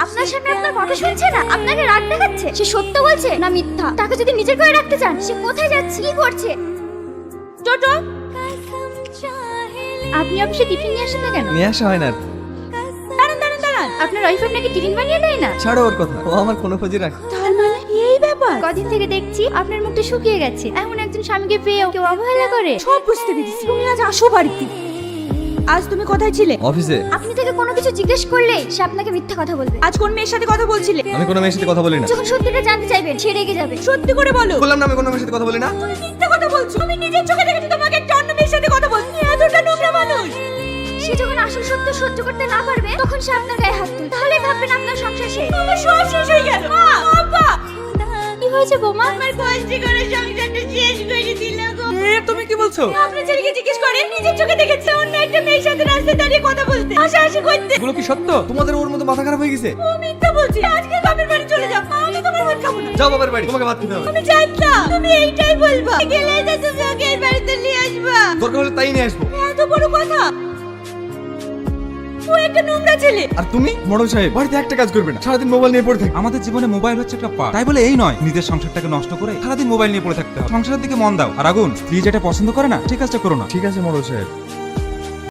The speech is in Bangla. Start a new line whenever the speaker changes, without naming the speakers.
আপনার সামনে আপনার কথা শুনছে না, আপনাকে রাগ দেখাচ্ছে। সে সত্য বলছে না মিথ্যা? তাকে যদি নিজের করে রাখতে চান, সে কোথায় যাচ্ছে, কি করছে? টোটো, আপনি অফিসে টিফিন নিয়ে আসেন না কেন?
নিয়ে আসা হয় না।
দাঁড়ান দাঁড়ান দাঁড়ান, আপনার ওয়াইফার নাকি টিফিন বানিয়ে দেয় না?
ছাড়ো ওর কথা, ও আমার কোনো খোঁজই রাখে।
তার মানে এই ব্যাপার? কদিন থেকে দেখছি আপনার মুখটা শুকিয়ে গেছে। এমন একজন স্বামীকে পেয়েও কেউ অবহেলা করে?
সব বুঝতে পেরেছি। তুমি আজ আসো বাড়িতে। আজ তুমি কোথায় ছিলে?
অফিসে।
আপনি তাকে কোনো কিছু জিজ্ঞেস করলে সে আপনাকে মিথ্যা কথা বলবে।
আজ কোন মেয়ের সাথে কথা বলছিলে?
আমি কোনো মেয়ের সাথে কথা বলি না।
যখন সত্যিটা জানতে চাইবেন, সে রেগে যাবে।
সত্যি করে বলো।
বললাম না আমি কোনো মেয়ের সাথে কথা বলি না।
তুমি মিথ্যা কথা বলছো। আমি নিজের চোখে দেখেছি তোমাকে একটা অন্য মেয়ের সাথে কথা বলতে। এতটা নোংরা মানুষ।
সে যখন আসল সত্য সহ্য করতে না পারবে, তখন সে আপনার গায়ে হাত তুলবে। তাহলে ভাববেন আপনার সংসার শেষ।
আমার সব শেষ হয়ে গেল। মা, আব্বা,
কি হয়েছে বৌমা?
আমার কষ্ট করে সংসারটা শেষ করে দিল গো।
তুমি কি বলছো?
আপনার ছেলেকে জিজ্ঞেস করেন, নিজের চোখে দেখেছে অন্য একটা মেয়ের সাথে রাস্তায় দাঁড়িয়ে কথা বলতে, হাসাহাসি করতে।
এগুলো কি সত্য? তোমাদের ওর মতো মাথা খারাপ হয়ে গেছে?
ও মিথ্যা বলছি। আজকে বাপের বাড়ি চলে যাও। আমি তোমার ভাত খাবো না।
যাও বাবার বাড়ি, তোমাকে ভাত খেতে হবে।
আমি জানতাম তুমি এইটাই বলবা। গেলে তো তুমি ওকে এই বাড়িতে নিয়ে আসবা।
দরকার হলে তাই নিয়ে আসবো।
এত বড় কথা। ও একটা নোংরা ছেলে।
আর তুমি মোড়ল সাহেব বাড়িতে একটা কাজ করবে না, সারাদিন মোবাইল নিয়ে পড়ে থাকবে।
আমাদের জীবনে মোবাইল হচ্ছে একটা পার্ট। তাই বলে এই নয় নিজের সংসারটাকে নষ্ট করে সারাদিন মোবাইল নিয়ে পড়ে থাকতে হবে। সংসারের দিকে মন দাও। আর আগুন, স্ত্রী যেটা পছন্দ করে না, ঠিক কাজটা করো না।
ঠিক আছে মোড়ল সাহেব।